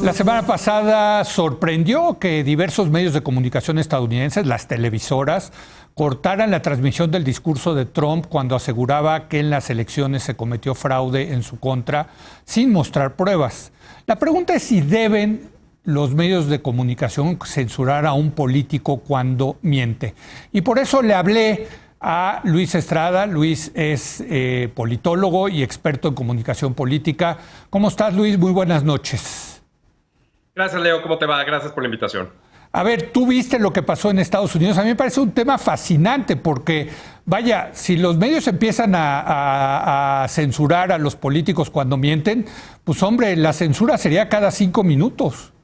La semana pasada sorprendió que diversos medios de comunicación estadounidenses, las televisoras, cortaran la transmisión del discurso de Trump cuando aseguraba que en las elecciones se cometió fraude en su contra sin mostrar pruebas. La pregunta es si deben los medios de comunicación censurar a un político cuando miente. Y por eso le hablé a Luis Estrada. Luis es politólogo y experto en comunicación política. ¿Cómo estás, Luis? Muy buenas noches. Gracias, Leo. ¿Cómo te va? Gracias por la invitación. A ver, tú viste lo que pasó en Estados Unidos. A mí me parece un tema fascinante porque, vaya, si los medios empiezan a censurar a los políticos cuando mienten, pues hombre, la censura sería cada 5 minutos.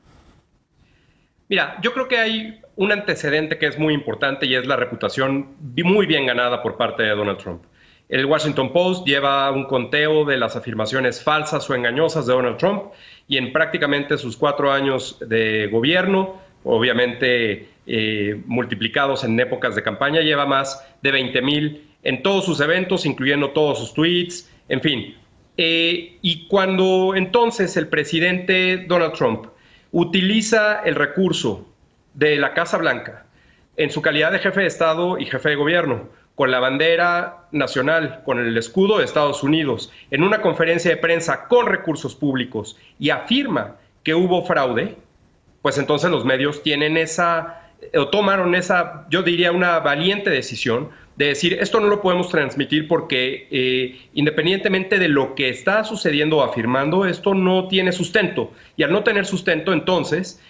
Mira, yo creo que hay un antecedente que es muy importante y es la reputación muy bien ganada por parte de Donald Trump. El Washington Post lleva un conteo de las afirmaciones falsas o engañosas de Donald Trump y en prácticamente sus 4 años de gobierno, obviamente multiplicados en épocas de campaña, lleva más de 20,000 en todos sus eventos, incluyendo todos sus tweets, en fin. Y cuando entonces el presidente Donald Trump utiliza el recurso de la Casa Blanca en su calidad de jefe de Estado y jefe de gobierno, con la bandera nacional, con el escudo de Estados Unidos, en una conferencia de prensa con recursos públicos y afirma que hubo fraude, pues entonces los medios tienen tomaron esa, yo diría, una valiente decisión de decir, esto no lo podemos transmitir porque independientemente de lo que está sucediendo o afirmando, esto no tiene sustento. Y al no tener sustento, entonces,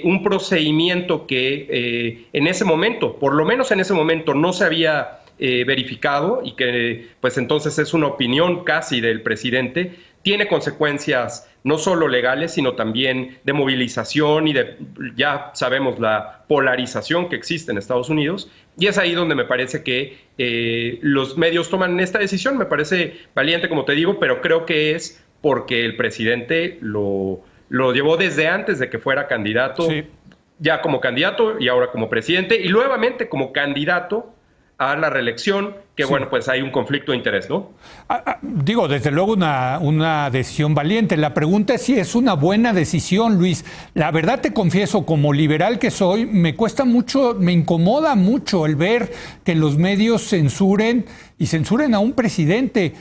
un procedimiento que en ese momento, por lo menos en ese momento, no se había verificado y que pues entonces es una opinión casi del presidente, tiene consecuencias no solo legales, sino también de movilización y ya sabemos, la polarización que existe en Estados Unidos. Y es ahí donde me parece que los medios toman esta decisión. Me parece valiente, como te digo, pero creo que es porque el presidente lo llevó desde antes de que fuera candidato, sí, ya como candidato y ahora como presidente, y nuevamente como candidato a la reelección, que sí, bueno, pues hay un conflicto de interés, ¿no? Digo, desde luego una decisión valiente. La pregunta es si es una buena decisión, Luis. La verdad te confieso, como liberal que soy, me cuesta mucho, me incomoda mucho el ver que los medios censuren a un presidente,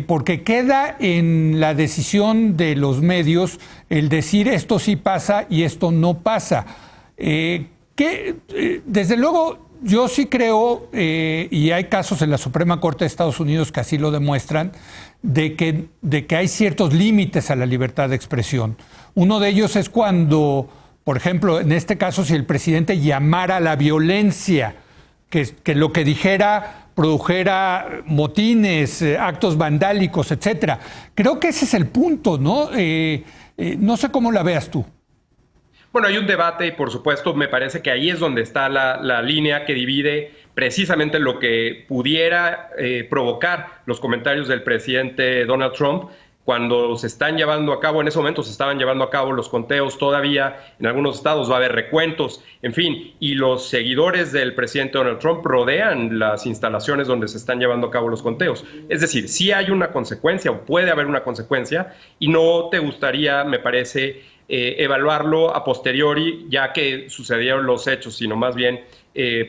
porque queda en la decisión de los medios el decir esto sí pasa y esto no pasa. Desde luego, yo sí creo, y hay casos en la Suprema Corte de Estados Unidos que así lo demuestran, de que hay ciertos límites a la libertad de expresión. Uno de ellos es cuando, por ejemplo, en este caso, si el presidente llamara a la violencia, que lo que dijera produjera motines, actos vandálicos, etcétera. Creo que ese es el punto, ¿no? No sé cómo la veas tú. Bueno, hay un debate y por supuesto me parece que ahí es donde está la línea que divide precisamente lo que pudiera provocar los comentarios del presidente Donald Trump cuando se están llevando a cabo, en ese momento se estaban llevando a cabo los conteos, todavía en algunos estados va a haber recuentos, en fin, y los seguidores del presidente Donald Trump rodean las instalaciones donde se están llevando a cabo los conteos. Es decir, sí hay una consecuencia o puede haber una consecuencia y no te gustaría, me parece, evaluarlo a posteriori, ya que sucedieron los hechos, sino más bien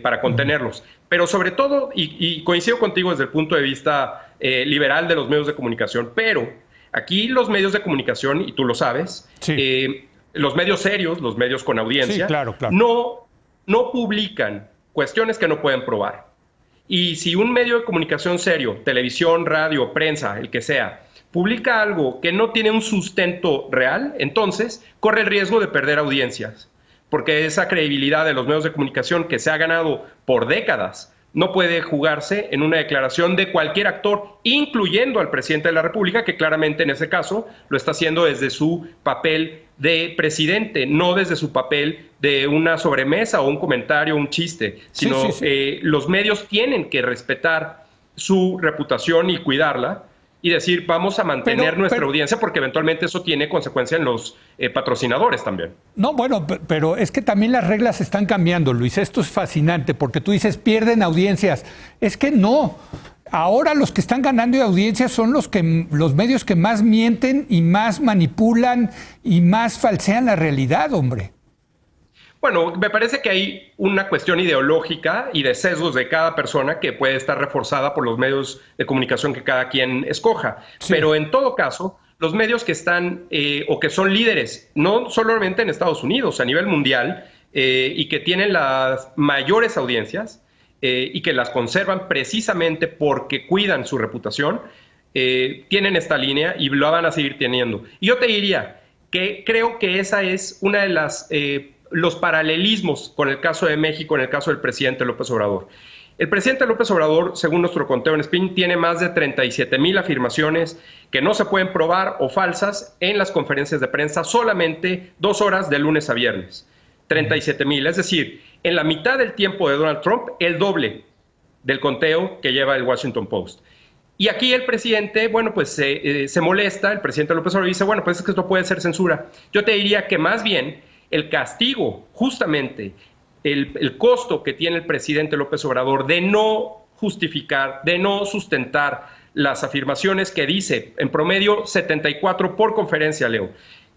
para contenerlos. Pero sobre todo, y coincido contigo desde el punto de vista liberal de los medios de comunicación, pero aquí los medios de comunicación, y tú lo sabes, sí, los medios serios, los medios con audiencia, sí, claro. No publican cuestiones que no pueden probar. Y si un medio de comunicación serio, televisión, radio, prensa, el que sea, publica algo que no tiene un sustento real, entonces corre el riesgo de perder audiencias, porque esa credibilidad de los medios de comunicación que se ha ganado por décadas no puede jugarse en una declaración de cualquier actor, incluyendo al presidente de la República, que claramente en ese caso lo está haciendo desde su papel de presidente, no desde su papel de una sobremesa o un comentario, un chiste, sino sí. Los medios tienen que respetar su reputación y cuidarla, y decir, vamos a mantener nuestra audiencia, porque eventualmente eso tiene consecuencia en los patrocinadores también. No, bueno, pero es que también las reglas están cambiando, Luis. Esto es fascinante, porque tú dices, pierden audiencias. Es que no. ahora los que están ganando de audiencia son los medios que más mienten y más manipulan y más falsean la realidad, hombre. Bueno, me parece que hay una cuestión ideológica y de sesgos de cada persona que puede estar reforzada por los medios de comunicación que cada quien escoja. Sí. Pero en todo caso, los medios que están o que son líderes, no solamente en Estados Unidos, a nivel mundial, y que tienen las mayores audiencias y que las conservan precisamente porque cuidan su reputación, tienen esta línea y lo van a seguir teniendo. Y yo te diría que creo que esa es una de las... los paralelismos con el caso de México, en el caso del presidente López Obrador. El presidente López Obrador, según nuestro conteo en Spin, tiene más de 37,000 afirmaciones que no se pueden probar o falsas en las conferencias de prensa solamente 2 horas de lunes a viernes. 37,000, es decir, en la mitad del tiempo de Donald Trump, el doble del conteo que lleva el Washington Post. Y aquí el presidente, bueno, pues se molesta, el presidente López Obrador dice, bueno, pues es que esto puede ser censura. Yo te diría que más bien el castigo, justamente, el costo que tiene el presidente López Obrador de no justificar, de no sustentar las afirmaciones que dice, en promedio 74 por conferencia, Leo,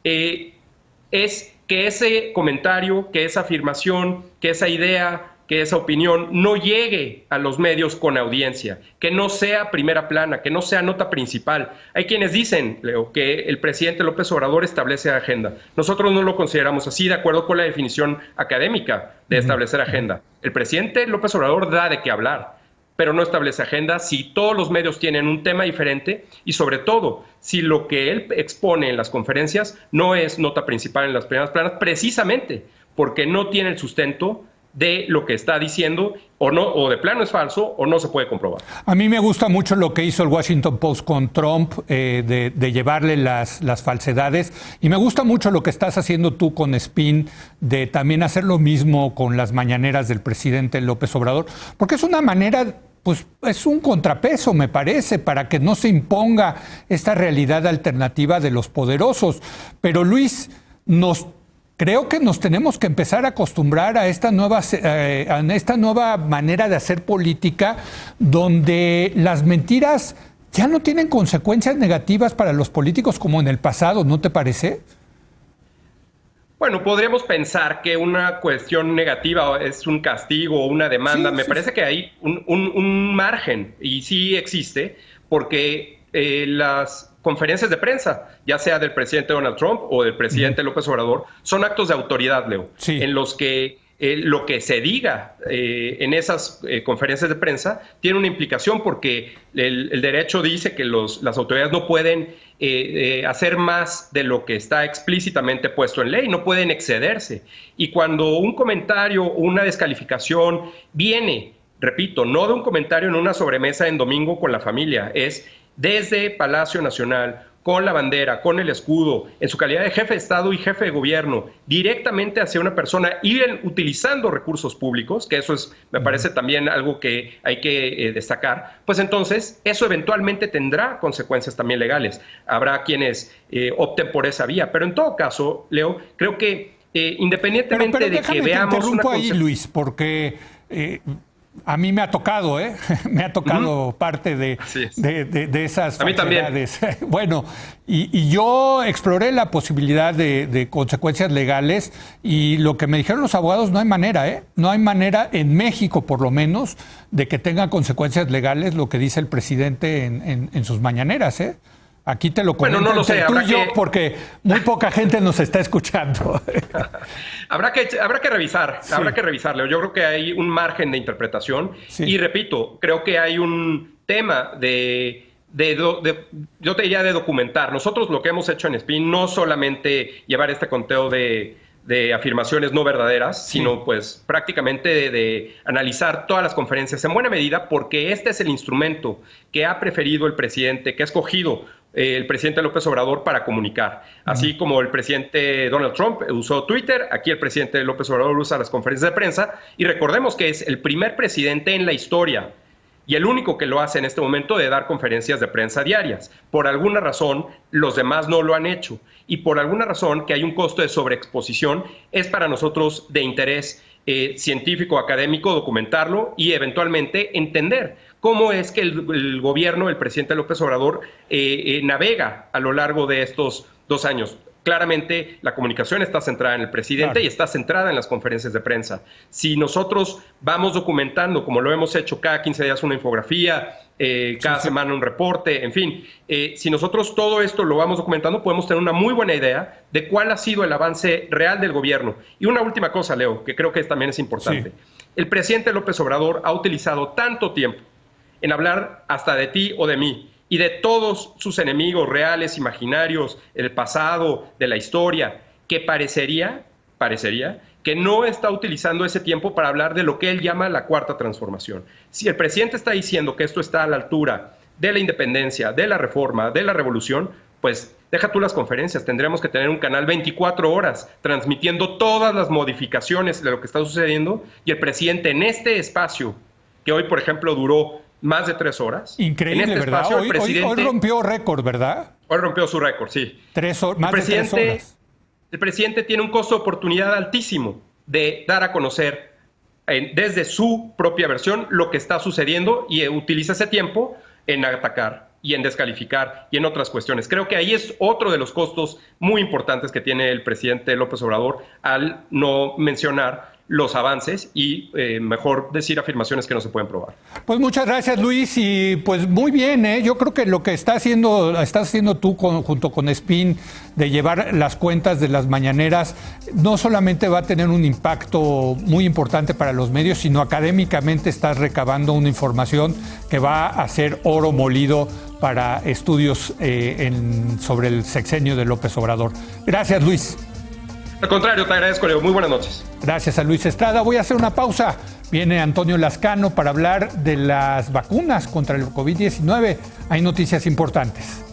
es que ese comentario, que esa afirmación, que esa idea, que esa opinión no llegue a los medios con audiencia, que no sea primera plana, que no sea nota principal. Hay quienes dicen, Leo, que el presidente López Obrador establece agenda. Nosotros no lo consideramos así, de acuerdo con la definición académica de establecer agenda. El presidente López Obrador da de qué hablar, pero no establece agenda si todos los medios tienen un tema diferente y, sobre todo, si lo que él expone en las conferencias no es nota principal en las primeras planas, precisamente porque no tiene el sustento de lo que está diciendo, o no, o de plano es falso, o no se puede comprobar. A mí me gusta mucho lo que hizo el Washington Post con Trump, de llevarle las falsedades, y me gusta mucho lo que estás haciendo tú con Spin, de también hacer lo mismo con las mañaneras del presidente López Obrador, porque es una manera, pues es un contrapeso, me parece, para que no se imponga esta realidad alternativa de los poderosos. Pero Luis, creo que nos tenemos que empezar a acostumbrar a esta nueva manera de hacer política, donde las mentiras ya no tienen consecuencias negativas para los políticos como en el pasado, ¿no te parece? Bueno, podríamos pensar que una cuestión negativa es un castigo o una demanda. Me parece que hay un margen, y sí existe, porque las conferencias de prensa, ya sea del presidente Donald Trump o del presidente López Obrador, son actos de autoridad, Leo, en los que lo que se diga en esas conferencias de prensa tiene una implicación, porque el derecho dice que las autoridades no pueden hacer más de lo que está explícitamente puesto en ley, no pueden excederse. Y cuando un comentario o una descalificación viene, repito, no de un comentario en una sobremesa en domingo con la familia, es desde Palacio Nacional, con la bandera, con el escudo, en su calidad de jefe de Estado y jefe de gobierno, directamente hacia una persona y utilizando recursos públicos, que eso es, me parece también algo que hay que destacar, pues entonces eso eventualmente tendrá consecuencias también legales. Habrá quienes opten por esa vía, pero en todo caso, Leo, creo que independientemente pero de que veamos una ahí, Luis, porque a mí me ha tocado, me ha tocado parte de esas falsedades. Bueno, y yo exploré la posibilidad de consecuencias legales, y lo que me dijeron los abogados, no hay manera, no hay manera en México, por lo menos, de que tenga consecuencias legales lo que dice el presidente en sus mañaneras, Aquí te lo comento, bueno, no lo sé, tú y yo, porque muy poca gente nos está escuchando. Habrá que revisar, habrá que revisarlo. Yo creo que hay un margen de interpretación y repito, creo que hay un tema yo te diría de documentar. Nosotros lo que hemos hecho en Spin, no solamente llevar este conteo de afirmaciones no verdaderas, sino pues prácticamente de analizar todas las conferencias en buena medida, porque este es el instrumento que ha preferido el presidente, que ha escogido el presidente López Obrador para comunicar. Así como el presidente Donald Trump usó Twitter, aquí el presidente López Obrador usa las conferencias de prensa, y recordemos que es el primer presidente en la historia y el único que lo hace en este momento de dar conferencias de prensa diarias. Por alguna razón, los demás no lo han hecho. Y por alguna razón, que hay un costo de sobreexposición, es para nosotros de interés científico, académico, documentarlo y eventualmente entender cómo es que el gobierno, el presidente López Obrador, navega a lo largo de estos 2 años. Claramente la comunicación está centrada en el presidente, claro, y está centrada en las conferencias de prensa. Si nosotros vamos documentando, como lo hemos hecho cada 15 días una infografía, cada semana un reporte, en fin, si nosotros todo esto lo vamos documentando, podemos tener una muy buena idea de cuál ha sido el avance real del gobierno. Y una última cosa, Leo, que creo que también es importante. Sí. El presidente López Obrador ha utilizado tanto tiempo en hablar hasta de ti o de mí, y de todos sus enemigos reales, imaginarios, el pasado, de la historia, que parecería que no está utilizando ese tiempo para hablar de lo que él llama la cuarta transformación. Si el presidente está diciendo que esto está a la altura de la independencia, de la reforma, de la revolución, pues deja tú las conferencias, tendremos que tener un canal 24 horas transmitiendo todas las modificaciones de lo que está sucediendo, y el presidente en este espacio, que hoy, por ejemplo, duró más de 3 horas. Increíble, en este ¿verdad? Espacio, hoy rompió récord, ¿verdad? Hoy rompió su récord, sí. Más de 3 horas. El presidente tiene un costo de oportunidad altísimo de dar a conocer desde su propia versión lo que está sucediendo, y utiliza ese tiempo en atacar y en descalificar y en otras cuestiones. Creo que ahí es otro de los costos muy importantes que tiene el presidente López Obrador al no mencionar los avances y mejor decir afirmaciones que no se pueden probar. Pues muchas gracias, Luis, y pues muy bien, yo creo que lo que estás haciendo tú junto con Spin, de llevar las cuentas de las mañaneras, no solamente va a tener un impacto muy importante para los medios, sino académicamente estás recabando una información que va a ser oro molido para estudios sobre el sexenio de López Obrador. Gracias, Luis. Al contrario, te agradezco, Leo. Muy buenas noches. Gracias a Luis Estrada. Voy a hacer una pausa. Viene Antonio Lascano para hablar de las vacunas contra el COVID-19. Hay noticias importantes.